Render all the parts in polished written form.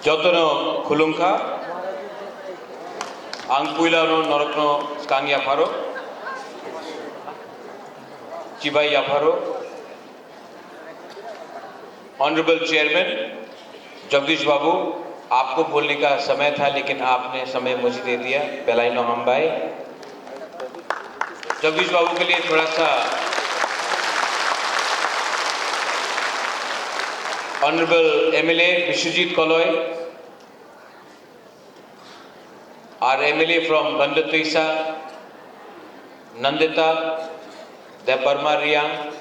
Jotono Kulunka, Angpuilano Norokno Skangya Faro, Chibai Yaparo, Honorable Chairman, Jagdish बाबू, आपको बोलने का समय था लेकिन आपने समय मुझे दे दिया। बेलाइनो हम भाई जगदीश बाबू के लिए थोड़ा सा honourable MLA Biswajit Kaloy, our MLA from Bandatuisa, Nandita Debarma Riyang,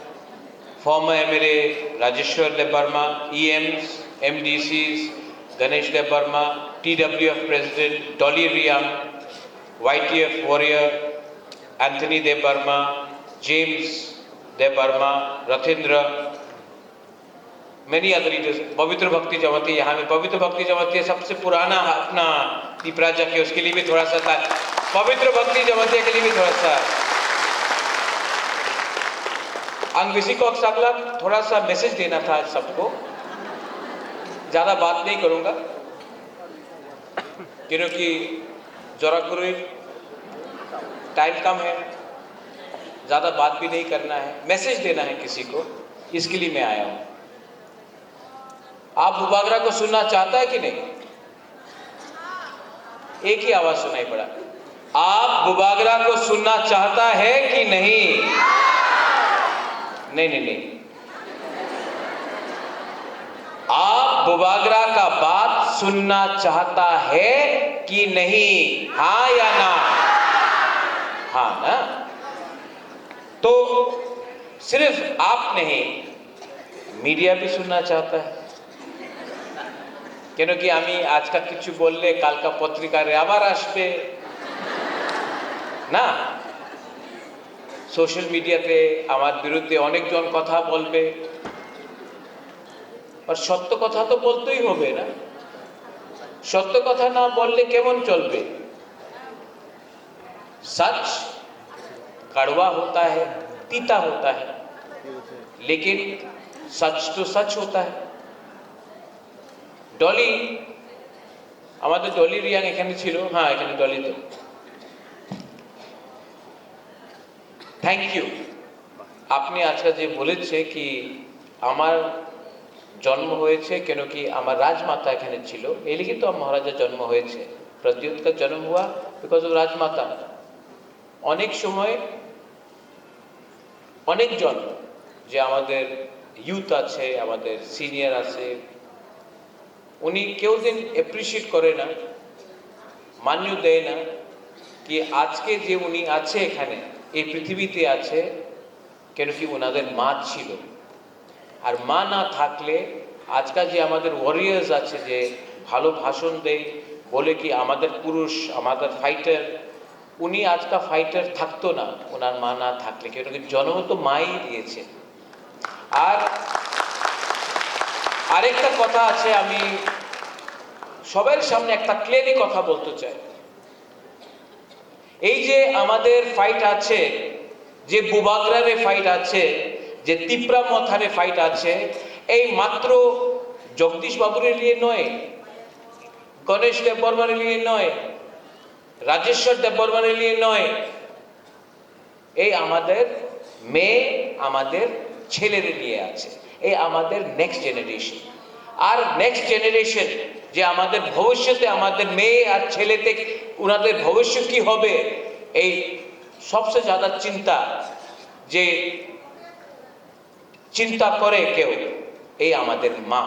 former MLA Rajeshwar Debarma, EMs, MDCs, Ganesh Debarma, TWF President Dolly Riyang, YTF Warrior, Anthony Debarma, James Debarma, Rathendra, many other leaders. पवित्र भक्ति जमाती यहाँ में पवित्र भक्ति जमाती है सबसे पुराना अपना दीपराजा के उसके लिए भी थोड़ा सा था। पवित्र भक्ति जमाती के लिए भी थोड़ा सा अंग्रेजी को अक्सर थोड़ा सा मैसेज देना था सबको। ज़्यादा बात नहीं करूँगा क्योंकि जोराकुरी टाइम कम है, ज़्यादा बात भी नहीं करना है, मैसेज देना है किसी को, इसके लिए मैं आया हूँ। आप बुबागरा को सुनना चाहता है कि नहीं? एक ही आवाज सुनाई पड़ा। आप बुबागरा को सुनना चाहता है कि नहीं? नहीं नहीं नहीं, आप बुबागरा का बात सुनना चाहता है कि नहीं? हाँ या ना? हाँ ना? तो सिर्फ आप नहीं, मीडिया भी सुनना चाहता है क्योंकि आमी आज का किच्छु बोलले काल का पत्रिकारे आबार आसबे ना, सोशल मीडियाते आमार बिरुद्धे अनेक जन कथा बोलबे और सत्य कथा तो बोलते ही होबे ना, सत्य कथा ना बोलले केमन चलबे? सच कड़वा होता है, तीता होता है, लेकिन सच तो सच होता है। डॉली আমাদের ডলি রিয়াং এখানে ছিল, হ্যাঁ এখানে ডলি তো থ্যাংক ইউ। আপনি আজকে যে বলেছে কি আমার জন্ম হয়েছে কেন কি আমার রাজমাতা এখানে ছিল, এই লিখে তো মহারাজা জন্ম হয়েছে, প্রদ্যোৎ का जन्म हुआ बिकॉज ऑफ রাজমাতা। অনেক সময় অনেকজন যে আমাদের ইউথ আছে, আমাদের সিনিয়র আছে, উনি কেউ দিন অ্যাপ্রিশিয়েট করে না, মান্য দেয় না কি আজকে যে উনি আছে এখানে এই পৃথিবীতে আছে কেন কি ওনাদের মা ছিল। আর মা না থাকলে আজকাল যে আমাদের ওয়ারিয়ার্স আছে যে ভালো ভাষণ দেয় বলে কি আমাদের পুরুষ আমাদের ফাইটার, উনি আজকা ফাইটার থাকতো না ওনার মা না থাকলে, কেন কি জন্ম তো মাই দিয়েছে। আর আরেকটা কথা আছে, আমি সবার সামনে একটা ক্লিয়ারলি কথা বলতে চাই। এই যে আমাদের ফাইট আছে, যে বুবাগরারে ফাইট আছে, যে তিপ্রা মথারে ফাইট আছে, এই মাত্র জগদীশ বাবুর লিয়ে নয়, গণেশ দেববর্মার লিয়ে নয়, রাজেশ্বর দেববর্মার লিয়ে নয়, এই আমাদের মেয়ে আমাদের ছেলের নিয়ে আছে, এই আমাদের নেক্সট জেনারেশন। আর নেক্সট জেনারেশন যে আমাদের ভবিষ্যতে আমাদের মেয়ে আর ছেলেতে ওনাদের ভবিষ্যৎ কি হবে, এই সবচেয়ে ज़्यादा চিন্তা যে চিন্তা করে কেউ, এই আমাদের মা।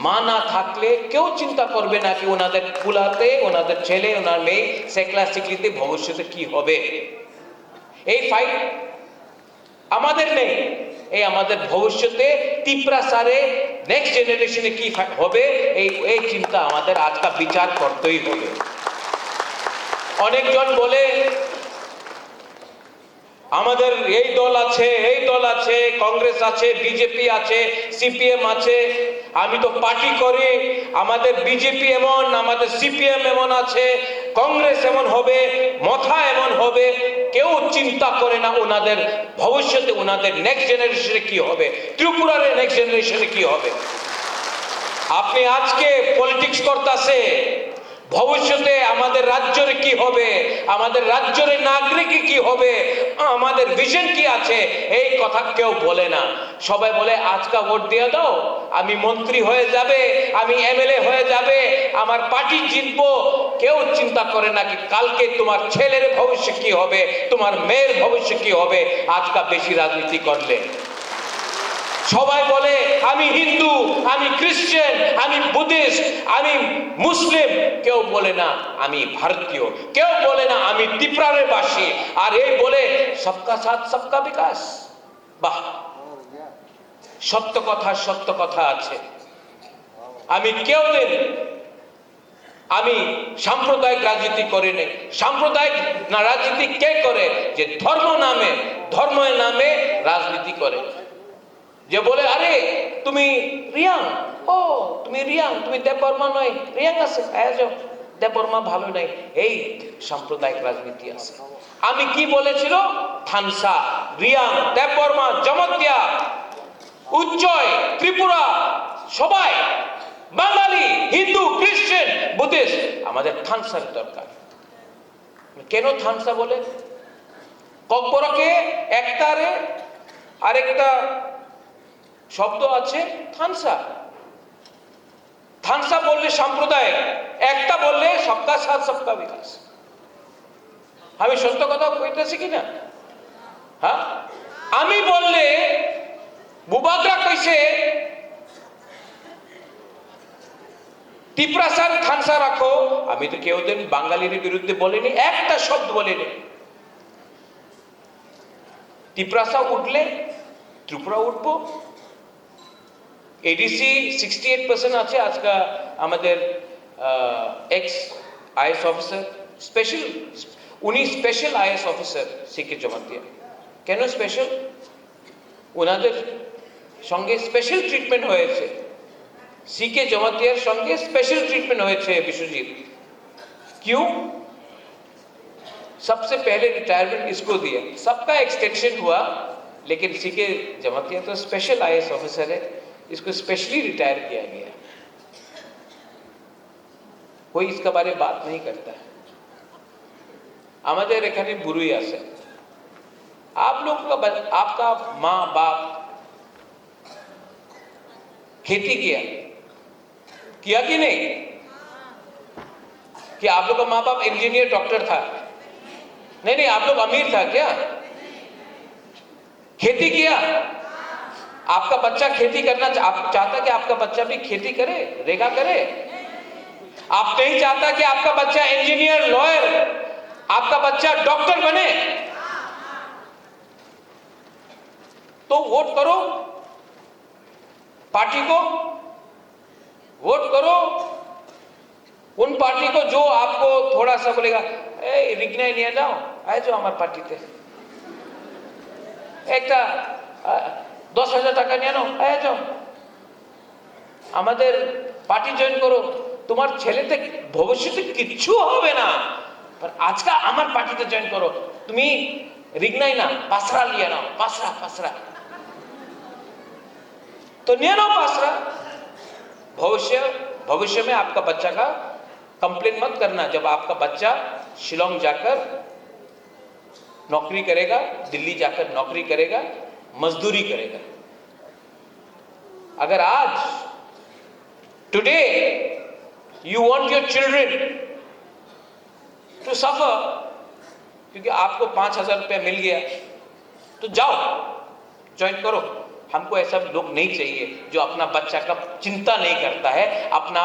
মা না থাকলে কেউ চিন্তা করবে না কি ওনাদের ফুলাতে ওনাদের ছেলে ওনার মেয়ে সেকলা সিকলিতে ভবিষ্যতে কি হবে। এই ফাইট আমাদের নেই, এই আমাদের ভবিষ্যতে তিপ্রা সারে নেক্সট জেনারেশনে কি হবে এই চিন্তা আমাদের আজকা বিচার করতেই হবে। অনেকজন বলে আমাদের এই দল আছে এই দল আছে, কংগ্রেস আছে, বিজেপি আছে, সিপিএম আছে, আমি তো পার্টি করি, আমাদের বিজেপি এমন, আমাদের সিপিএম এমন আছে, কংগ্রেস এমন হবে, মথা এমন হবে। কেউ চিন্তা করে না ওনাদের ভবিষ্যতে ওনাদের নেক্সট জেনারেশনে কি হবে, ত্রিপুরার নেক্সট জেনারেশনে কি হবে। আপনি আজকে পলিটিক্স করতেছে, ভবিষ্যতে আমাদের রাজ্যের কি হবে, আমাদের রাজ্যের নাগরিক কি হবে, আমাদের ভিশন কি আছে, এই কথা কেউ বলে না। সবাই বলে আজকে ভোট দিয়ে দাও, আমি মন্ত্রী হয়ে যাবে, আমি এমএলএ হয়ে যাবে, আমার পার্টি জিতবো। কেউ চিন্তা করে না কি কালকে তোমার ছেলের ভবিষ্যৎ কি হবে, তোমার মেয়ের ভবিষ্যৎ কি হবে আজকে বেশি রাজনীতি করলে। সবাই বলে আমি হিন্দু, আমি খ্রিস্টান, আমি বুদ্ধিস্ট, আমি মুসলিম, কেউ বলে না আমি ভারতীয়, কেউ বলে না আমি ত্রিপুরার বাসী, আর এই বলে সবকা সাথ সবকা বিকাশ। বাহ, সত্য কথা আছে। আমি কেউ দিন আমি সাম্প্রদায়িক রাজনীতি করি নাই। সাম্প্রদায়িক রাজনীতি কে করে? যে ধর্মের নামে রাজনীতি করে। যে বলে আরে তুমি রিয়াং, ও তুমি রিয়াং, তুমি দেববর্মা নয়, রিয়াং আছে, দেববর্মা ভালো নাই, এই সাম্প্রদায়িক রাজনীতি আছে। আমি কি বলেছিল? থানসা, রিয়াং, দেববর্মা, জমতিয়া, উজ্জয়, ত্রিপুরা, সবাই বাঙালি, হিন্দু, খ্রিস্টান, বুদ্ধিস্ট, আমাদের থানসার দরকার। কেন থানসা বলে? ককবরকে একটারে আরেকটা শব্দ আছে থানসা। থানসা বললে সাম্প্রদায়িক, একটা বললে সবকা সাথ সবকা বিকাশ। আমি সত্য কথা কইতেছি কিনা? হ্যাঁ, আমি বললে বুবাগরা কইছে টিপ্রাসার থানসা রাখো, আমি তো কেউ দিন বাঙালির বিরুদ্ধে বলিনি, একটা শব্দ বলিনি। টিপ্রাসা উঠলে ত্রিপুরা উঠবো। এডিসি 68% আছে আজকে আমাদের এক্স আইএস অফিসার, উনি স্পেশাল আইএস অফিসার সিকে জমাতিয়া। কেন স্পেশাল? ওনাদের সঙ্গে স্পেশাল ট্রিটমেন্ট হয়েছে, सीके जमातियार संगे स्पेशल ट्रीटमेंट हुए विश्वजीत। क्यों? सबसे पहले रिटायरमेंट इसको दिया, सबका एक्सटेंशन हुआ, लेकिन सीके जमातिया तो स्पेशल आईएएस ऑफिसर है, इसको स्पेशली रिटायर किया गया। कोई इसका बारे बात नहीं करता है। আমাদের এখানে বুড়ি আছে, आप लोग का आपका माँ बाप खेती किया कि नहीं? कि आप लोग का माँ बाप इंजीनियर डॉक्टर था? नहीं, आप लोग अमीर था क्या? खेती किया? आपका बच्चा खेती करना आप चाहता कि आपका बच्चा भी खेती करे, रेगा करे? आप नहीं चाहता कि आपका बच्चा इंजीनियर, लॉयर, आपका बच्चा डॉक्टर बने? तो वोट करो, पार्टी को वोट करो, उन पार्टी को जो आपको थोड़ा सा बोलेगा ए रिग्नाई नहीं जाओ, आए जाओ हमारे पार्टी তে একটা 10,000 টাকা নিয়ে নাও, আয় যাও আমাদের পার্টি জয়েন করো, তোমার ছেলেতে ভবিষ্যতে কিচ্ছু হবে না, पर आज का আমার পার্টিতে জয়েন করো, তুমি রিগনাই না পাসরা লিয়ে নাও, পাসরা तो নিয়ে নাও पासरा। भविष्य में आपका बच्चा का कंप्लेन मत करना जब आपका बच्चा शिलोंग जाकर नौकरी करेगा, दिल्ली जाकर नौकरी करेगा, मजदूरी करेगा। अगर आज today you want your children to suffer क्योंकि आपको 5,000 रुपया मिल गया, तो जाओ ज्वाइन करो। हमको ऐसा लोग नहीं चाहिए जो अपना बच्चा का चिंता नहीं करता है, अपना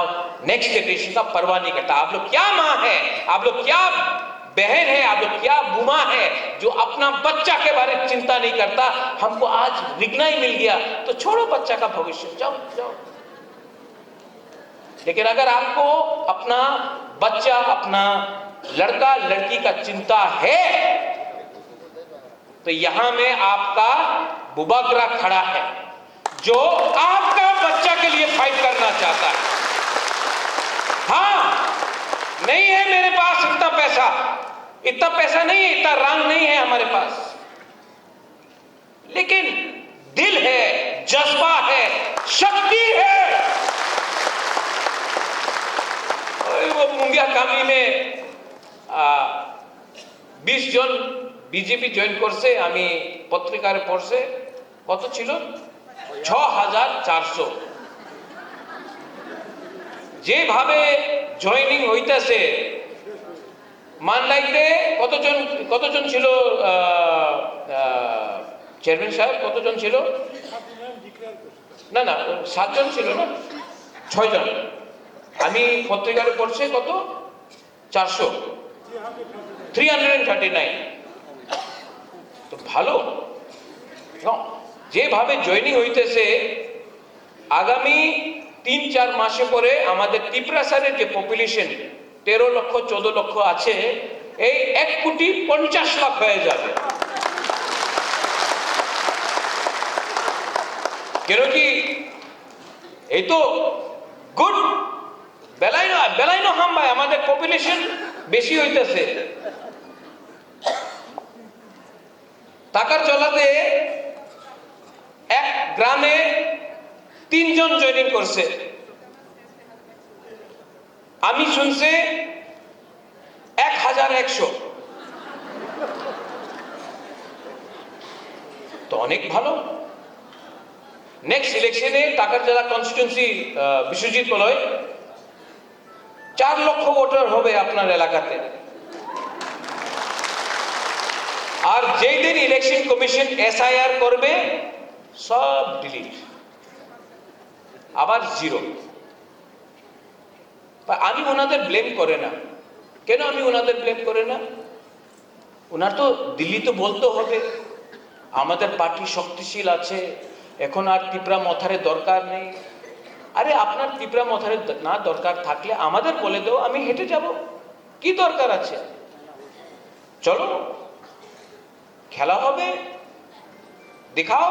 नेक्स्ट जनरेशन का परवाह नहीं करता। आप लोग क्या माँ है, आप लोग क्या बहन है, आप लोग क्या बुमा है जो अपना बच्चा के बारे में चिंता नहीं करता। हमको आज रिगना ही मिल गया तो छोड़ो बच्चा का भविष्य, जाओ। लेकिन अगर आपको अपना बच्चा, अपना लड़का लड़की का चिंता है तो यहां में आपका बुबागरा खड़ा है जो आपका बच्चा के लिए फाइट करना चाहता है। हाँ, नहीं है मेरे पास इतना पैसा नहीं है, इतना रंग नहीं है हमारे पास, लेकिन दिल है, जज्बा है, शक्ति है। मुंगिया कामी में 20 জন বিজেপি জয়েন করছে। আমি পত্রিকায় পড়ছে কত ছিল 6400। যেভাবে জয়েনিং হইতাছে মানলাইতে কতজন ছিল চেয়ারম্যান সাহেব, কতজন ছিল? না 7 জন ছিল না, 6 জন। আমি পত্রিকায় পড়ছে কত 400, 339। তো ভালো যেভাবে জয়েনিং হইতেছে, আগামী 3-4 মাসে পরে আমাদের ত্রিপুরাসারের যে পপুলেশন 13 লক্ষ 14 লক্ষ আছে, এই 1,50,00,000 হয়ে যাবে। কেন কি এই তো গুড বেলাই না হাম ভাই, আমাদের পপুলেশন বেশি হইতেছে। টাকার চলাতে এক গ্রামে 3 জন জয়েনিং করছে। আমি শুনছি 1100। তো অনেক ভালো। নেক্সট ইলেকশনে টাকার জেলা কনস্টিটিউন্সি বিশ্বজিৎ বলয় 4 লক্ষ ভোটার হবে আপনার এলাকাতে। আর যেই দিন ইলেকশন কমিশন SIR করবে সব ডিলিট, আবার জিরো। আমি ওনাদের ব্লেম করে না। কেন আমি ওনাদের ব্লেম করে না? ওনার তো দিল্লি তো বলতে হবে আমাদের পার্টি শক্তিশীল আছে, এখন আর ত্রিপুরা মথারে দরকার নেই। আরে আপনার ত্রিপুরা মথারে না দরকার থাকলে আমাদের বলে দাও, আমি হেঁটে যাব, কি দরকার আছে? চলো খেলা হবে, দেখাও।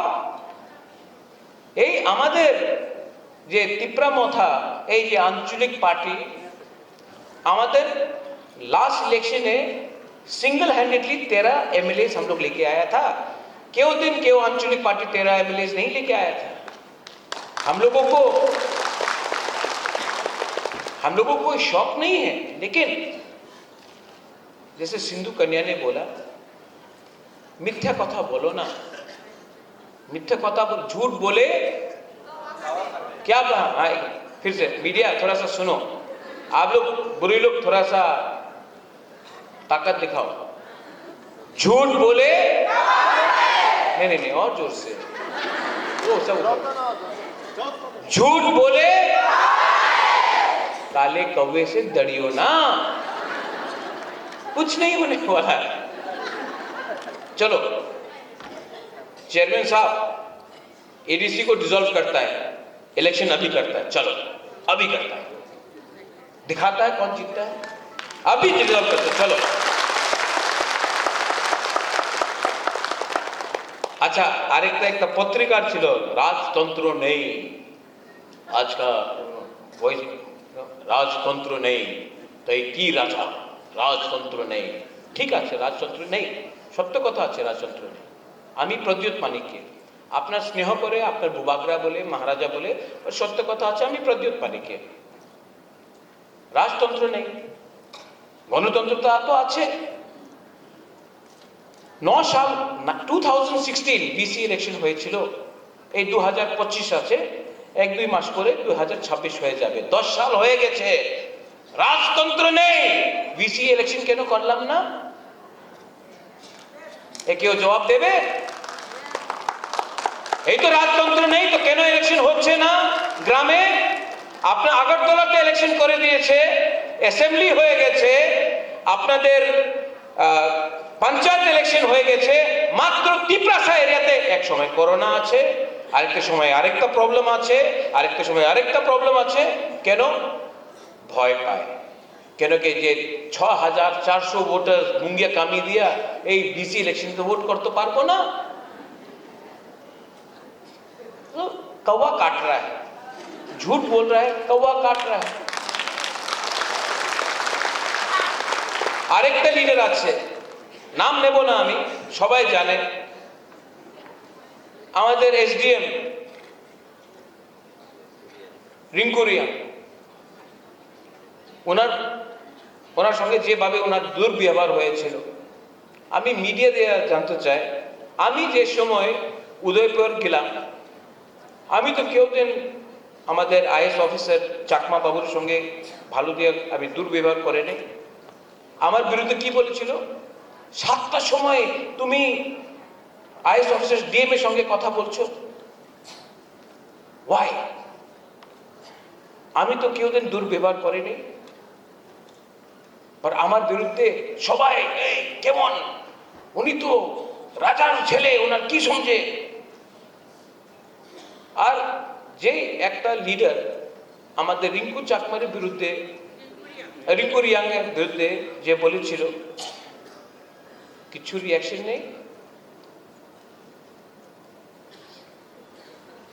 এই আমাদের যে ত্রিপুরা মথা, এই যে আঞ্চলিক পার্টি, আমাদের लास्ट इलेक्शन में सिंगल हैंडेडली 13 MLA हम लोग लेके आया था। केवल आंचलिक पार्टी 13 MLA नहीं लेके आया था। हम लोगों को कोई शौक नहीं है, लेकिन जैसे सिंधु कन्या ने बोला, मिथ्या कथा बोलो ना, मिथ्या कथा झूठ बोले क्या कहा। फिर से मीडिया थोड़ा सा सुनो, आप लोग बुरे लोग थोड़ा सा ताकत दिखाओ। झूठ बोले नहीं और जोर से, वो सब झूठ बोले काले कौवे से दड़ियो ना, कुछ नहीं होने वाला है। चलो चेयरमैन साहब ADC को डिसॉल्व करता है, इलेक्शन अभी करता है, चलो अभी करता है, दिखाता है कौन जीतता है, अभी डिसॉल्व करता है, चलो। अच्छा আরেকটা একটা পত্রিকার ছিল রাজতন্ত্র নেই, আজকাল ভয়েস রাজতন্ত্র নেই, তাই কি রাজা, রাজতন্ত্র নেই। ঠিক আছে, রাজতন্ত্র নেই, সত্য কথা আছে, রাজতন্ত্র নেই। আমি প্রদ্যুৎ মানিককে আপনার স্নেহ করে, আপনার বুবাগরা বলে, মহারাজা বলে, সত্য কথা আছে, আমি প্রদ্যুৎ মানিককে। রাজতন্ত্র নেই, গণতন্ত্রতা তো আছে। 9 সাল 2016 BC ইলেকশন হয়েছিল, এই 2025 আছে, 1-2 মাস পরে 2026 হয়ে যাবে, 10 সাল হয়ে গেছে, রাজতন্ত্র নেই। BC ইলেকশন কেন করলাম না? কেউ জবাব দেবে? এই তো রাজতন্ত্র নেই, তো কেন ইলেকশন হচ্ছে না গ্রামে? আপনার আগরতলাতে ইলেকশন করে দিয়েছে, অ্যাসেম্বলি হয়ে গেছে, আপনাদের পঞ্চায়েত ইলেকশন হয়ে গেছে, মাত্র ত্রিপুরাসা এরিয়াতে এক সময় করোনা আছে, আরেকটা সময় আরেকটা প্রবলেম আছে, আরেকটা সময় আরেকটা প্রবলেম আছে। কেন? ভয় পায়। কেন কি যে 6400 ভোটার মুঙ্গিয়া কামি দিয়া এই BC ইলেকশনকে ভোট করতে পারবো না। कौवा काट रहा है, झूठ बोल रहा है, कौवा काट रहा है। আরেকটা লিডার আছে, নাম নেব না আমি, সবাই জানেন, আমাদের SDM রিঙ্কুরিয়া। ওনার ওনার সঙ্গে যেভাবে ওনার দুর্ব্যবহার হয়েছিল, আমি মিডিয়া দিয়ে জানতে চাই, আমি যে সময় উদয়পুর গেলাম, আমি তো কেউ দিন আমাদের আইএস অফিসার চাকমা বাবুর সঙ্গে ভালো দিয়ে আমি দুর্ব্যবহার করে নেই। আমার বিরুদ্ধে কি বলেছিল, 7টার সময় তুমি আইএস অফিসার ডিএম এর সঙ্গে কথা বলছো, ওয়াই? আমি তো কেউ দিন দুর্ব্যবহার করিনি, আর আমার বিরুদ্ধে সবাই এই কেমন, উনি তো রাজার ছেলে, ওনার কি সমঝে। আর যে একটা লিডার আমাদের রিঙ্কু চাকমার বিরুদ্ধে, রিঙ্কু রিয়াং এর বিরুদ্ধে যে বলেছিল, কিছু রিয়াকশন নেই।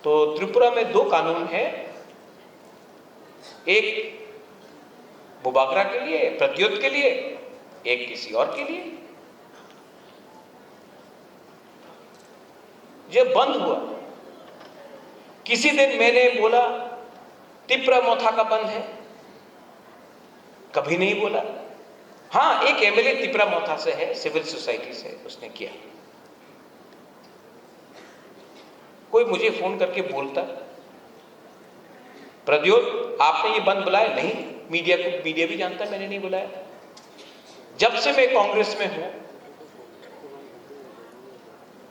तो त्रिपुरा में 2 कानून है, एक बुबागरा के लिए, प्रद्योत के लिए, एक किसी और के लिए। ये बंद हुआ। किसी दिन मैंने बोला तिप्रा मोथा का बंद है, कभी नहीं बोला। हाँ, एक एमएलए तिप्रा मोथा से है, सिविल सोसाइटी से, उसने किया। कोई मुझे फोन करके बोलता प्रद्योत आपने ये बंद बुलाया, नहीं, मीडिया को, मीडिया भी जानता है मैंने नहीं बुलाया। जब से मैं कांग्रेस में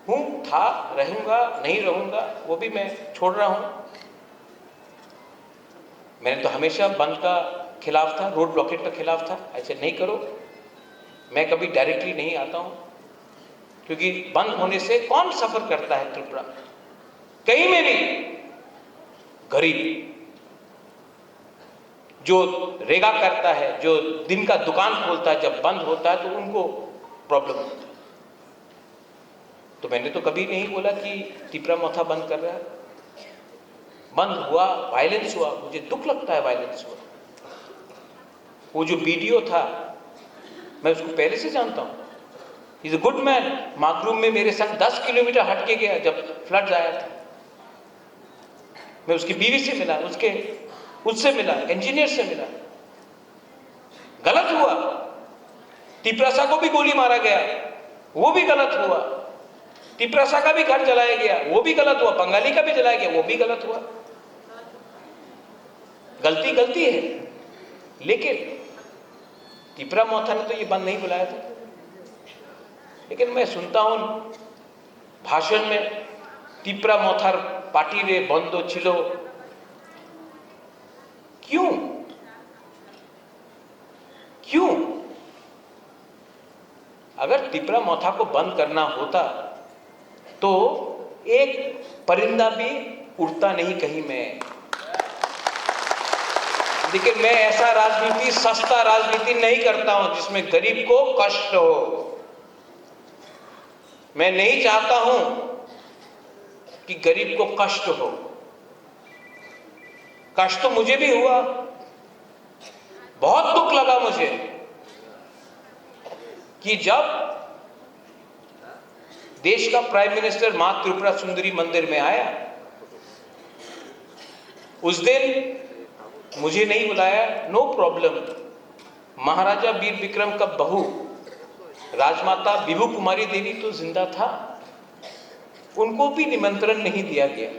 हूं, था, रहूंगा, नहीं रहूंगा, वो भी मैं छोड़ रहा हूं। मैंने तो हमेशा बंद का खिलाफ था, रोड ब्लॉकेट का खिलाफ था, ऐसे नहीं करो। मैं कभी डायरेक्टली नहीं आता हूं, क्योंकि बंद होने से कौन सफर करता है त्रिपुरा कहीं में भी। गरीब जो रेगा करता है, जो दिन का दुकान खोलता है, जब बंद होता है तो उनको प्रॉब्लम होता है। तो मैंने तो कभी नहीं बोला कि तिप्रा मोथा बंद कर रहा है। बंद हुआ, वायलेंस हुआ, मुझे दुख लगता है वायलेंस हुआ। वो जो वीडियो था, मैं उसको पहले से जानता हूं, इज अ गुड मैन। माकरूम में मेरे संग 10 किलोमीटर हट के गया जब फ्लड आया था। मैं उसकी बीवी से मिला, उससे मिला, इंजीनियर से मिला। गलत हुआ, तिपरासा को भी गोली मारा गया, वो भी गलत हुआ। तिपरासा का भी घर जलाया गया, वो भी गलत हुआ। बंगाली का भी जलाया गया, वो भी गलत हुआ। गलती गलती है, लेकिन तिपरा मोथा ने तो ये बंद नहीं बुलाया था। लेकिन मैं सुनता हूं भाषण में तिपरा मोथार पार्टी रे बंद छिलो, क्यों क्यों? अगर तिपरा मोथा को बंद करना होता तो एक परिंदा भी उड़ता नहीं कहीं में। लेकिन मैं ऐसा राजनीति, सस्ता राजनीति नहीं करता हूं जिसमें गरीब को कष्ट हो। मैं नहीं चाहता हूं कि गरीब को कष्ट हो। कष्ट तो मुझे भी हुआ, बहुत दुख लगा मुझे कि जब देश का प्राइम मिनिस्टर मां त्रिपुरा सुंदरी मंदिर में आया, उस दिन मुझे नहीं बुलाया, नो प्रॉब्लम। महाराजा वीर विक्रम का बहू राजमाता विभू कुमारी देवी तो जिंदा था, उनको भी निमंत्रण नहीं दिया गया।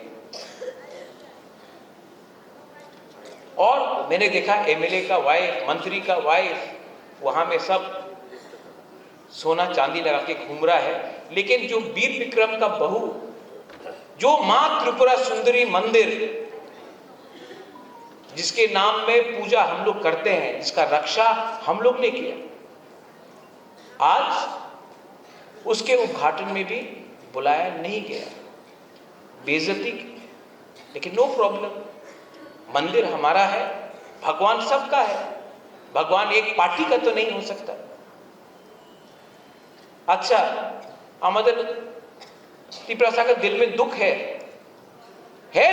और मैंने देखा एमएलए का वाइफ, मंत्री का वाइफ वहां में सब सोना चांदी लगा के घूम रहा है, लेकिन जो वीर विक्रम का बहू, जो मां त्रिपुरा सुंदरी मंदिर जिसके नाम में पूजा हम लोग करते हैं, जिसका रक्षा हम लोग ने किया, आज उसके उद्घाटन में भी बुलाया नहीं गया, बेइज्जती की। लेकिन नो प्रॉब्लम, मंदिर हमारा है, भगवान सबका है, भगवान एक पार्टी का तो नहीं हो सकता। अच्छा, আমাদের तिपरासा का दिल में दुख है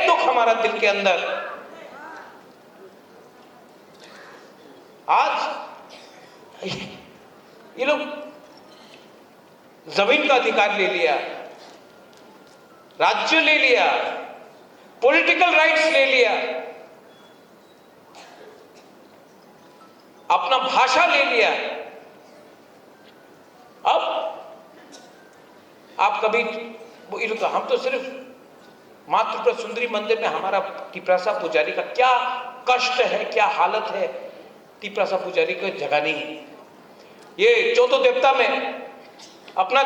दुख हमारा दिल के अंदर। आज ये लोग जमीन का अधिकार ले लिया, राज्य ले लिया, पॉलिटिकल राइट्स ले लिया। अपना भाषा ले लिया। अब आप कभी तो हम तो सिर्फ मातृ सुंदरी मंदिर में हमारा तिपरासा पुजारी का क्या कष्ट है, क्या हालत है, तिपरासा पुजारी को जगह नहीं। ये चौदह देवता में अपना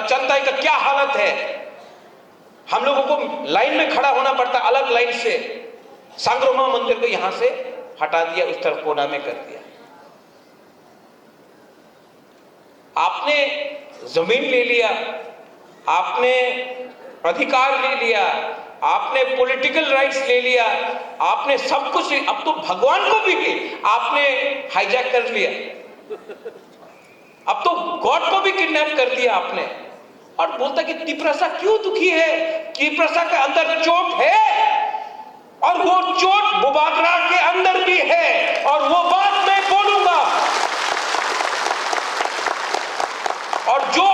चंदाई का क्या हालत है। हम लोगों को लाइन में खड़ा होना पड़ता, अलग लाइन से। सांग्रोमा मंदिर को यहां से हटा दिया, उस तरफ कोना में कर दिया। आपने जमीन ले लिया, आपने अधिकार ले लिया, आपने पॉलिटिकल राइट्स ले लिया, आपने सब कुछ। अब तो भगवान को भी आपने हाईजैक कर लिया, अब तो गॉड को भी किडनैप कर दिया आपने। और बोलता कि तिपरासा क्यों दुखी है? तिपरासा के अंदर चोट है, और वो चोट बुबागरा के अंदर भी है, और वो बात मैं बोलूंगा। और जो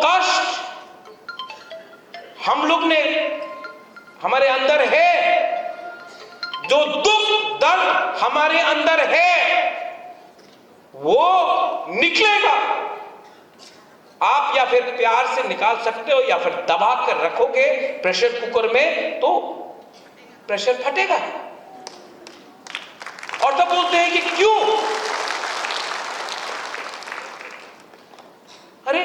कष्ट हम लोग ने हमारे अंदर है, जो दुख दर्द हमारे अंदर है, वो निकलेगा। आप या फिर प्यार से निकाल सकते हो, या फिर दबा कर रखोगे प्रेशर कुकर में तो प्रेशर फटेगा। और तब बोलते हैं कि क्यों? अरे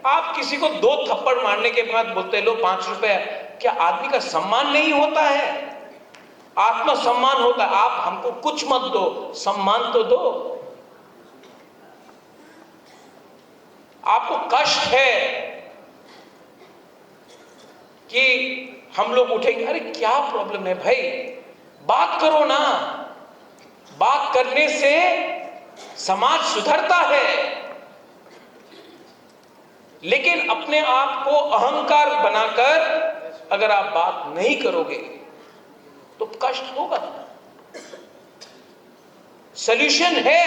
आप किसी को 2 थप्पड़ मारने के बाद बोलते लो 5 रुपए, क्या आदमी का सम्मान नहीं होता है? आत्मसम्मान होता है। आप हमको कुछ मत दो, सम्मान तो दो। आपको कष्ट है कि हम लोग उठेंगे, अरे क्या प्रॉब्लम है भाई, बात करो ना। बात करने से समाज सुधरता है। लेकिन अपने आप को अहंकार बनाकर अगर आप बात नहीं करोगे तो कष्ट होगा। सॉल्यूशन है,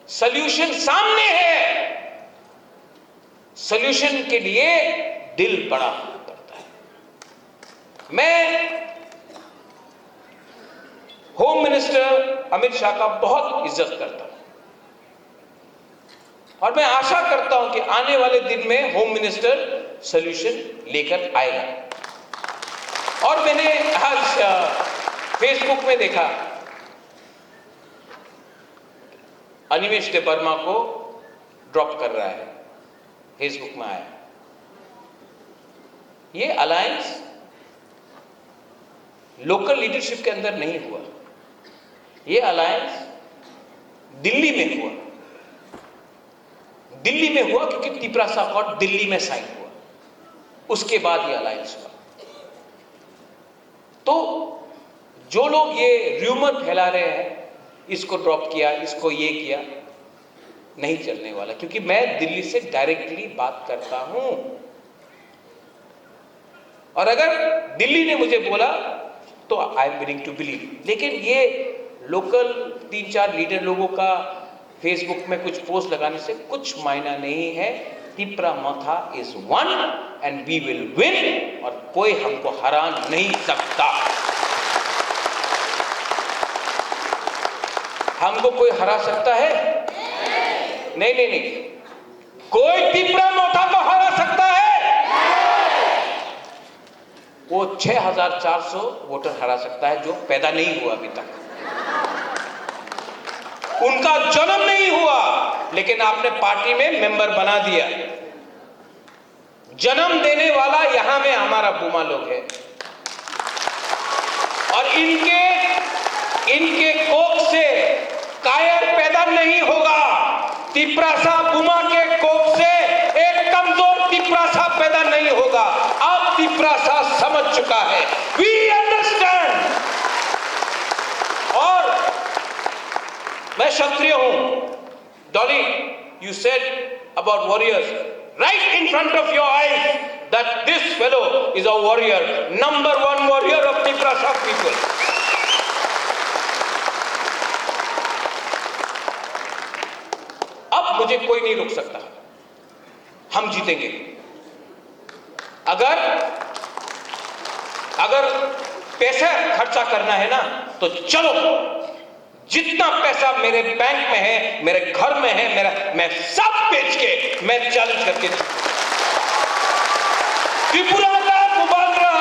सॉल्यूशन सामने है। सॉल्यूशन के लिए दिल बड़ा होना पड़ता है। मैं होम मिनिस्टर अमित शाह का बहुत इज्जत करता हूं, और मैं आशा करता हूं कि आने वाले दिन में होम मिनिस्टर सॉल्यूशन लेकर आएगा। और मैंने आज फेसबुक में देखा, अनिमेश देबर्मा को ड्रॉप कर रहा है, फेसबुक में आया। ये अलायंस लोकल लीडरशिप के अंदर नहीं हुआ, ये अलायंस दिल्ली में हुआ। दिल्ली में हुआ क्योंकि तिपरासा अकॉर्ड दिल्ली में साइन हुआ, उसके बाद ये अलायंस हुआ। तो जो लोग ये र्यूमर फैला रहे हैं, इसको ड्रॉप किया, इसको ये किया, नहीं चलने वाला। क्योंकि मैं दिल्ली से डायरेक्टली बात करता हूं, और अगर दिल्ली ने मुझे बोला तो I am willing to believe. लेकिन ये लोकल 3-4 लीडर लोगों का फेसबुक में कुछ पोस्ट लगाने से कुछ मायना नहीं है। Tipra Motha is one and we will win, और कोई हमको हरा नहीं सकता। हमको कोई हरा सकता है? नहीं नहीं नहीं, कोई तिपरामोथा को हरा सकता है? वो 6400 वोटर हरा सकता है जो पैदा नहीं हुआ अभी तक, उनका जन्म नहीं हुआ, लेकिन आपने पार्टी में मेंबर बना दिया। जन्म देने वाला यहां में हमारा बुमा लोग है, और इनके कोख से कायर पैदा नहीं होगा। तिपरासा बुमा के कोख से एक कमजोर तिपरासा पैदा नहीं होगा। अब तिपरासा समझ चुका है, वी अंडरस्टैंड। और मैं क्षत्रिय हूं। Dolly, you said about warriors right in front of your eyes that this fellow is a warrior, number 1 warrior of Tiprasa people. अब मुझे कोई नहीं रोक सकता, हम जीतेंगे। अगर पैसा खर्चा करना है ना, तो चलो, जितना पैसा मेरे बैंक में है, मेरे घर में है, मैं सब बेच के मैं चैलेंज करके त्रिपुरा का बुबाग्रा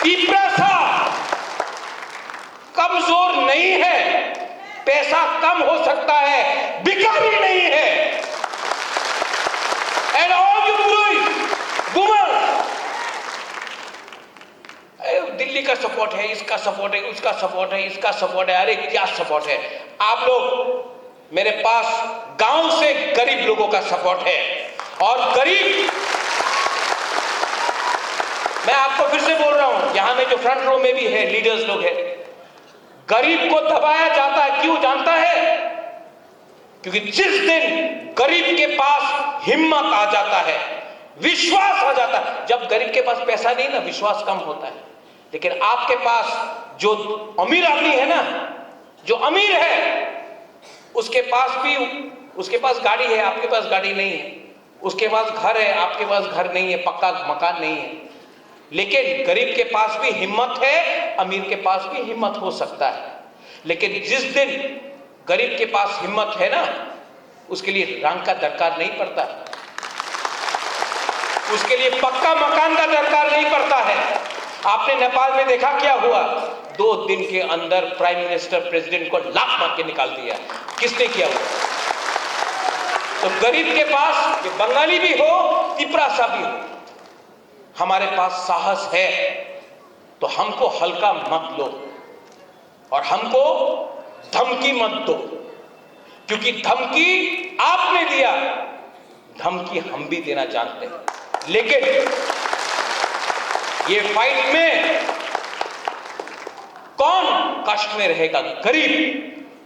तिप्रासा कमजोर नहीं है, पैसा कम हो सकता है, भिखारी नहीं है। And all you woman, Delhi का सपोर्ट है, इसका सपोर्ट है, उसका सपोर्ट है, इसका सपोर्ट है, अरे क्या सपोर्ट है। आप लोग, मेरे पास गांव से गरीब लोगों का सपोर्ट है, और गरीब, मैं आपको फिर से बोल रहा हूं, यहां में जो फ्रंट रो में भी है, लीडर्स लोग हैं, गरीब को दबाया जाता है, क्यों जानता है? क्योंकि जिस दिन गरीब के पास हिम्मत आ जाता है, विश्वास आ जाता है, जब गरीब के पास पैसा नहीं ना, विश्वास कम होता है। लेकिन आपके पास जो अमीर आदमी है ना, जो अमीर है, उसके पास गाड़ी है, आपके पास गाड़ी नहीं है, उसके पास घर है, आपके पास घर नहीं है, पक्का मकान नहीं है। लेकिन गरीब के पास भी हिम्मत है, अमीर के पास भी हिम्मत हो सकता है। लेकिन जिस दिन गरीब के पास हिम्मत है ना, उसके लिए रंग का दरकार नहीं पड़ता, उसके लिए पक्का मकान का दरकार नहीं पड़ता है। आपने नेपाल में देखा क्या हुआ? 2 दिन के अंदर प्राइम मिनिस्टर प्रेसिडेंट को लात मार के निकाल दिया। किसने किया हुआ? तो गरीब के पास, ये बंगाली भी हो, तिप्रासा भी हो, हमारे पास साहस है, तो हमको हल्का मत लो और हमको धमकी मत दो, क्योंकि धमकी आपने दिया, धमकी हम भी देना जानते हैं। लेकिन ये फाइट में कौन कष्ट में रहेगा? गरीब।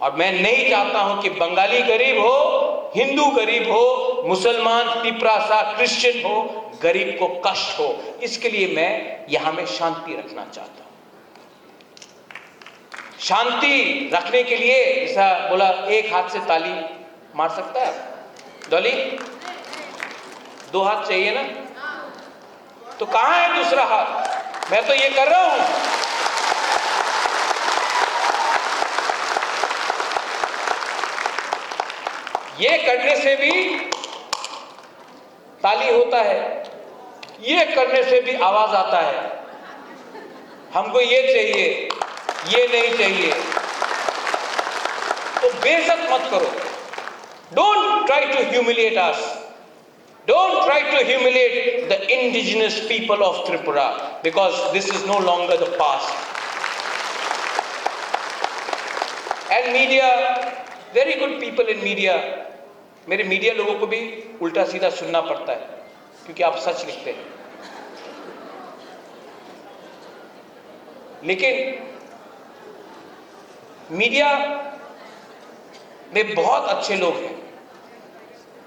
और मैं नहीं चाहता हूं कि बंगाली गरीब हो, हिंदू गरीब हो, मुसलमान, तिप्रासा, क्रिश्चियन हो, गरीब को कष्ट हो। इसके लिए मैं यहां में शांति रखना चाहता हूं। शांति रखने के लिए, ऐसा बोला, एक हाथ से ताली मार सकता है डॉली? 2 हाथ चाहिए ना? तो कहां है दूसरा हाथ? मैं तो ये कर रहा हूं। ये करने से भी ताली होता है, ये करने से भी आवाज आता है। हमको ये चाहिए, ये नहीं चाहिए। तो बेइज्जत मत करो। Don't try to humiliate us, don't try to humiliate the indigenous people of Tripura, because this is no longer the past. And media, very good people in media, मेरे मीडिया लोगों को भी उल्टा सीधा सुनना पड़ता है, क्योंकि आप सच लिखते हैं। लेकिन मीडिया में बहुत अच्छे लोग हैं,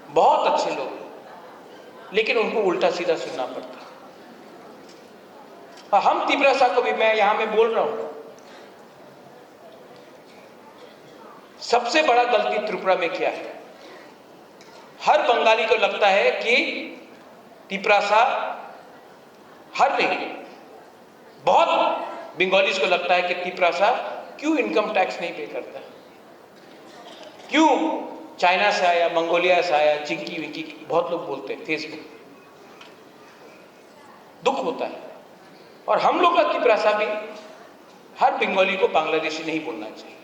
बहुत अच्छे लोग, लेकिन उनको उल्टा सीधा सुनना पड़ता है। हम तिप्रासा को भी, मैं यहां में बोल रहा हूं, सबसे बड़ा गलती त्रिपुरा में क्या है? हर बंगाली को लगता है कि तिप्रासा, हर नहीं, बहुत बंगालीज को लगता है कि तिप्रासा क्यों इनकम टैक्स नहीं पे करता, क्यों चाइना से आया, मंगोलिया से आया, चिंकी विंकी, बहुत लोग बोलते हैं फेसबुक। दुख होता है। और हम लोग का तिप्रासा भी, हर बंगाली को बांग्लादेशी नहीं बोलना चाहिए,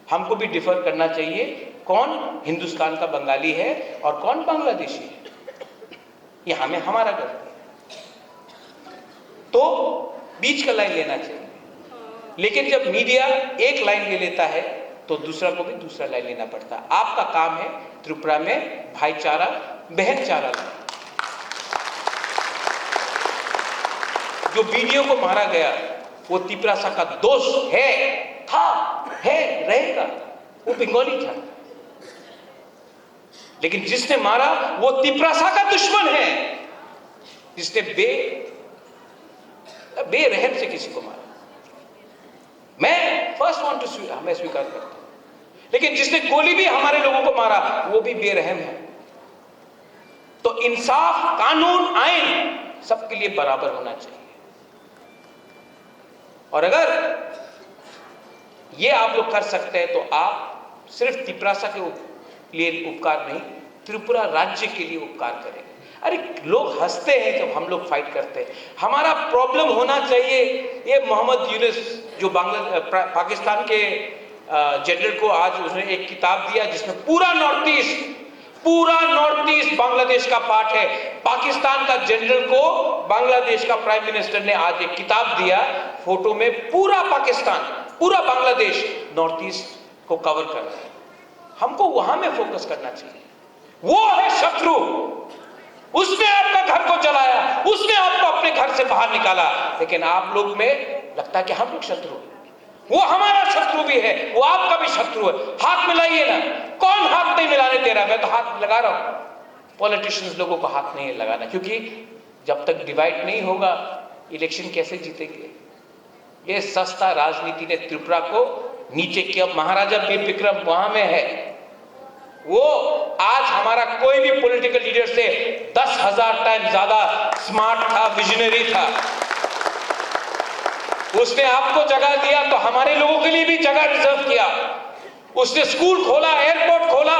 हमको भी डिफर करना चाहिए, कौन हिंदुस्तान का बंगाली है और कौन बांग्लादेशी है। यहां में हमारा गलती है, तो बीच का लाइन लेना चाहिए। लेकिन जब मीडिया एक लाइन ले लेता है, तो दूसरा को भी दूसरा लाइन लेना पड़ता है। आपका काम है त्रिपुरा में भाईचारा, बहनचारा लाना। जो वीडियो को मारा गया, वो तिप्रासा का दोष है, था, है, रहेगा, वो बंगाली था। लेकिन जिसने मारा वो तिप्रासा का दुश्मन है, जिसने बेरहम से किसी को मारा। मैं फर्स्ट वांट टू, मैं स्वीकार करता हूं, लेकिन जिसने गोली भी हमारे लोगों को मारा, वो भी बेरहम है। तो इंसाफ, कानून, आइन सबके लिए बराबर होना चाहिए। और अगर ये आप लोग कर सकते हैं तो आप सिर्फ तिपरासा के लिए उपकार नहीं, त्रिपुरा राज्य के लिए उपकार करें। अरे लोग हंसते हैं जब हम लोग फाइट करते हैं। हमारा प्रॉब्लम होना चाहिए ये मोहम्मद यूनुस जो पाकिस्तान के जनरल को आज उसने एक किताब दिया जिसमें पूरा नॉर्थ ईस्ट बांग्लादेश का पार्ट है। पाकिस्तान का जनरल को बांग्लादेश का प्राइम मिनिस्टर ने आज एक किताब दिया, फोटो में पूरा पाकिस्तान, पूरा बांग्लादेश नॉर्थ ईस्ट को कवर कर रहा है। हमको वहां में फोकस करना चाहिए। वो है शत्रु, उसने आपका घर को जलाया, उसने आपको अपने घर से बाहर निकाला, लेकिन आप लोग में लगता है कि हम लोग शत्रु हैं। वो हमारा शत्रु भी है, वो आपका भी शत्रु है। हाथ मिलाइए ना। कौन हाथ नहीं मिलाने दे रहा? मैं तो हाथ लगा रहा हूं। पॉलिटिशियंस लोगों को हाथ नहीं लगाना, क्योंकि जब तक डिवाइड नहीं होगा इलेक्शन कैसे जीतेंगे? ये सस्ता राजनीति ने त्रिपुरा को नीचे किया। महाराजा वीर विक्रम वहां में है। वो आज हमारा कोई भी पॉलिटिकल लीडर से 10,000 टाइम ज्यादा स्मार्ट था, विजनरी था। उसने आपको जगह दिया तो हमारे लोगों के लिए भी जगह रिजर्व किया। उसने स्कूल खोला, एयरपोर्ट खोला,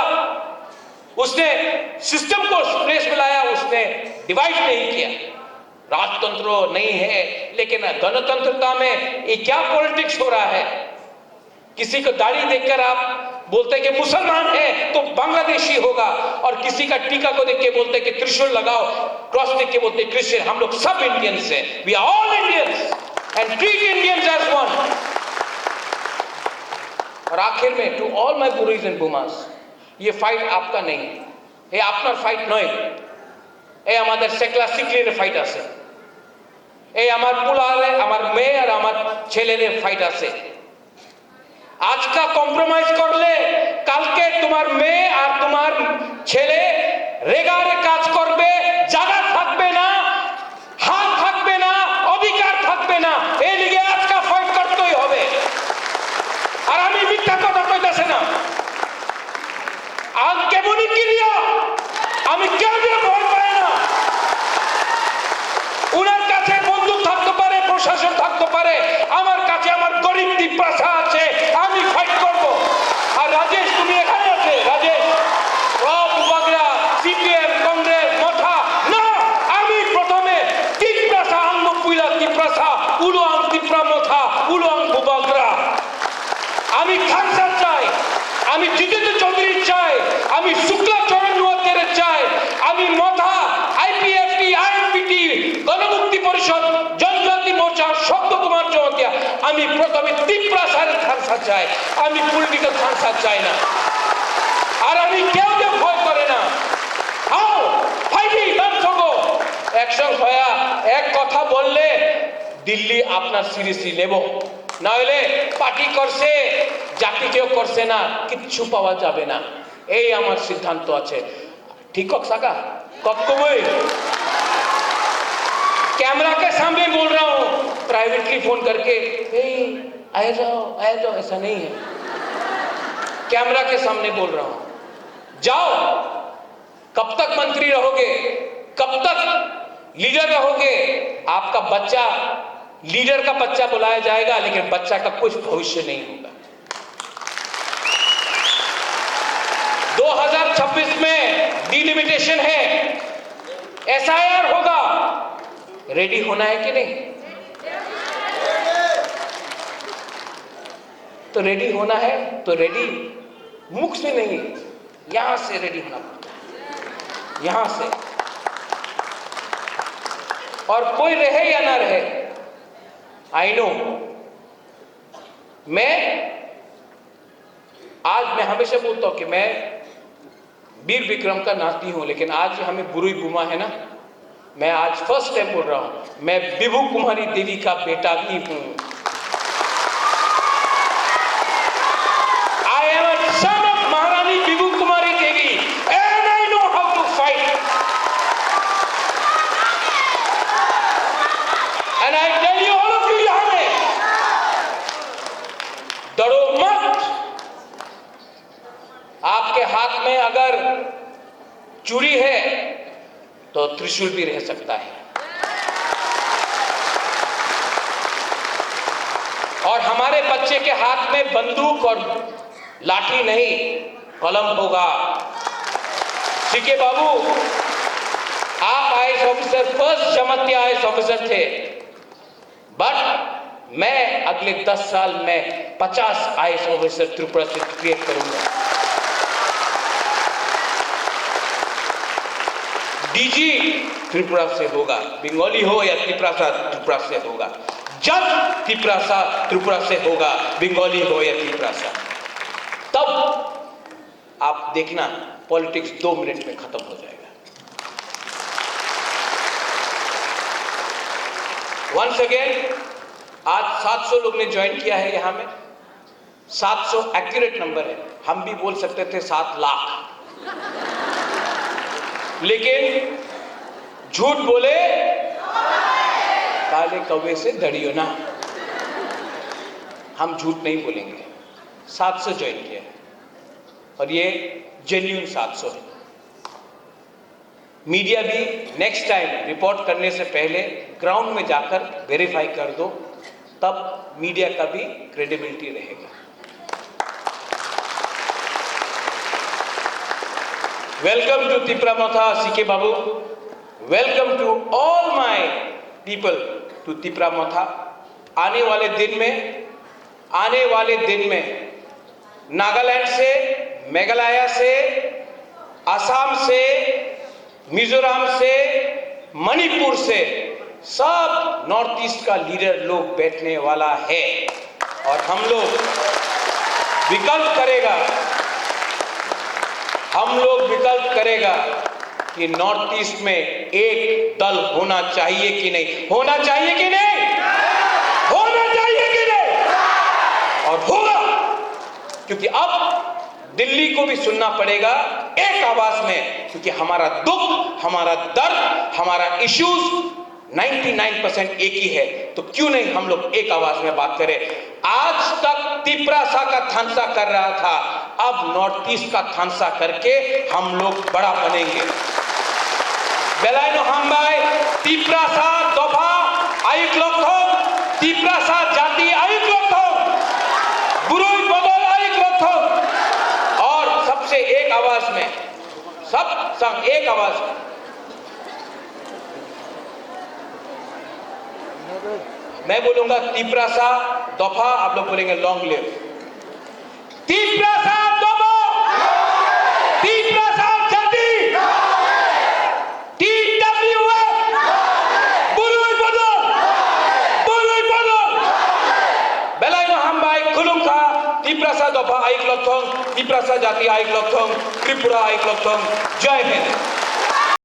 उसने सिस्टम को प्लेस में लाया, उसने डिवाइड नहीं किया। राजतंत्र नहीं है, लेकिन गणतंत्रता में ये क्या पॉलिटिक्स हो रहा है? किसी को दाढ़ी देखकर आप बोलते हैं कि मुसलमान है तो बांग्लादेशी होगा, और किसी का टीका को देख के बोलते हैं कि त्रिशूल लगाओ, क्रॉस देख के बोलते हैं क्रिश्चियन। हम लोग सब इंडियंस हैं। We are all Indians and treat Indians as one. और आखिर में to all my gurus and बुमास, ये फाइट आपका नहीं है, ये आपका फाइट নয়। এই আমাদের সেকলা সিকলির ফাইট আছে, এই আমার পোলারে, আমার মেয়ে আর আমার ছেলের ফাইট আছে। আজকা কম্প্রোমাইজ করলে কালকে তোমার মেয়ে আর তোমার ছেলে রেগারে কাজ করবে, জায়গা থাকবে না, হাত থাকবে না, অধিকার থাকবে না। এই লিগে আজকা ফাইট করতেই হবে। আর আমি মিথ্যা কথা কইতাছি না। আজ কেমনই ক্লিয়া, আমি কেউ ভয় পাই না। উনার কাছে বন্দুক থাকতে পারে, প্রশাসন থাকতে পারে, আমার কাছে আমার গরিব তিপ্রাসা আছে, আমি ফাইট করব। আর রাজেশ তুমি এখানে আছে, রাজেশ বাগরা, সিপিএম, কংগ্রেস, মথা না, আমি প্রথমে তিপ্রাসা আঙ্গুপুইলা তিপ্রাসা, উলুয়াং তিপ্রা মথা, উলুয়াং বুবাগরা। আমি খালসা চাই, আমি জিতেন্দ্র চৌধুরী চাই, আমি শুক্লা চরণ নোয়াতের চাই, আমি মথা, আইপিএফটি, আইএনপিটি, গণমুক্তি পরিষদ, জনজাতি মোর্চা, শব্দ কুমার চৌতিয়া, আমি প্রথমে তিপ্রাসারের খালসা চাই, আমি পলিটিক্যাল খালসা চাই না। আর আমি কেউ ভয় করে না। আও ফাইটি দর্শকো একসঙ্গে হয়া এক কথা বললে দিল্লি আপনার সিরিয়াসলি নেব, না হলে পার্টি করছে, জাতি কেউ করছে না, কিচ্ছু পাওয়া যাবে না। এই আমার সিদ্ধান্ত আছে। ঠিক है साका कब कैमरा के सामने बोल रहा हूं, प्राइवेटली फोन करके आ जाओ, ऐसा नहीं है। कैमरा के सामने बोल रहा हूं, जाओ। कब तक मंत्री रहोगे, कब तक लीडर रहोगे? आपका बच्चा लीडर का बच्चा बुलाया जाएगा, लेकिन बच्चा का कुछ भविष्य नहीं होगा। 2026 में डिलिमिटेशन है, एसआईआर होगा। रेडी होना है कि नहीं? तो रेडी होना है तो रेडी मुख से नहीं, यहां से रेडी होना पड़ता है, यहां से। और कोई रहे या ना रहे, आई नो, आज मैं हमेशा बोलता हूं कि मैं वीर विक्रम का नाती हूं, लेकिन आज हमें बुरुई बुमा है ना, मैं आज फर्स्ट टाइम बोल रहा हूं, मैं विभू कुमारी देवी का बेटा भी हूं। I am a son of Maharani Bibhu Kumari Devi and I know how to fight and I tell you all of you, यहां में डरो मत। आपके हाथ में अगर चूड़ी है तो त्रिशूल भी रह सकता है। और हमारे बच्चे के हाथ में बंदूक और लाठी नहीं, कलम होगा। सीके बाबू, आप आईएएस ऑफिसर, फर्स्ट जमाती आईएएस ऑफिसर थे, बट मैं अगले 10 साल में 50 आईएएस ऑफिसर त्रिपुरा से क्रिएट करूंगा। डीजी त्रिपुरा से होगा, बंगाली हो या त्रिपुरा से होगा। जज त्रिपुरा से होगा, बंगाली हो या त्रिपुरा। तब आप देखना पॉलिटिक्स 2 मिनट में खत्म हो जाएगा। वंस अगेन, आज 700 लोग ने ज्वाइन किया है यहां में। 700 एक्यूरेट नंबर है, हम भी बोल सकते थे 7 लाख, लेकिन झूठ बोले काले कौवे से डरियो ना, हम झूठ नहीं बोलेंगे। 700 ज्वाइन किया है और ये जेन्युइन 700 है। मीडिया भी नेक्स्ट टाइम रिपोर्ट करने से पहले ग्राउंड में जाकर वेरीफाई कर दो, तब मीडिया का भी क्रेडिबिलिटी रहेगा। Welcome to Tipra Motha CK Babu, welcome to all my people to Tipra Motha. आने वाले दिन में नागालैंड से, मेघालय से, असम से, मिजोरम से, मणिपुर से सब नॉर्थ ईस्ट का लीडर लोग बैठने वाला है और हम लोग विकल्प करेगा कि नॉर्थ ईस्ट में एक दल होना चाहिए कि नहीं, होना चाहिए कि नहीं, होना चाहिए कि नहीं, और होगा। क्योंकि अब दिल्ली को भी सुनना पड़ेगा एक आवाज में, क्योंकि हमारा दुख, हमारा दर्द, हमारा इश्यूज 99% एक ही है। तो क्यों नहीं हम लोग एक आवाज में बात करें। आज तक तिप्रासा का थानसा कर रहा था, अब नॉर्थ ईस्ट का थानसा करके हम लोग बड़ा बनेंगे। बेलायनो हामबाई तिप्रासा दफा आयुक लक्षण, तिप्रासा जाति आयुक लक्षण, बुरुई बदल आयुक लक्षण। और सबसे एक आवाज में, सब संग एक आवाज में मैं बोलूंगा तिप्रासा दफा, आप लोग बोलेंगे लॉन्ग लिव। तिप्रासा दफा, तिप्रासा जाति, TWF, बुरुई बदल, बेलायनो हामबाई खुलुमखा, तिप्रासा दफा आयुक लक्षण, तिप्रासा जाति आयुक लक्षण, त्रिपुरा आयुक लक्षण। जय हिंद।